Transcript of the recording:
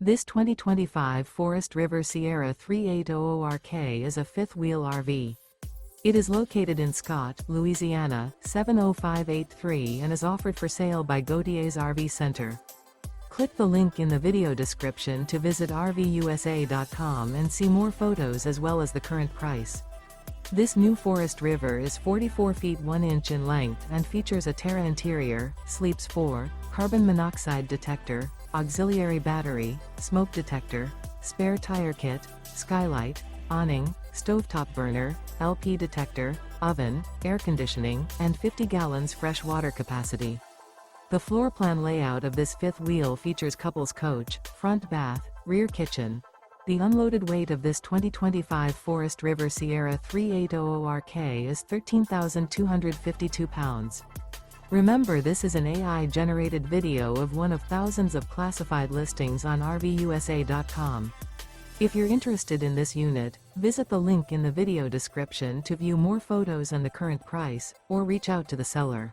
This 2025 Forest River Sierra 3800RK is a fifth-wheel RV. It is located in Scott, Louisiana, 70583 and is offered for sale by Gauthiers RV Center. Click the link in the video description to visit RVUSA.com and see more photos as well as the current price. This new Forest River is 44 feet 1 inch in length and features a TERRA interior, sleeps 4, carbon monoxide detector, auxiliary battery, smoke detector, spare tire kit, skylight, awning, stovetop burner, LP detector, oven, air conditioning, and 50 gallons fresh water capacity. The floor plan layout of this fifth wheel features couples coach, front bath, rear kitchen. The unloaded weight of this 2025 Forest River Sierra 3800RK is 13,252 pounds. Remember, this is an AI-generated video of one of thousands of classified listings on RVUSA.com. If you're interested in this unit, visit the link in the video description to view more photos and the current price, or reach out to the seller.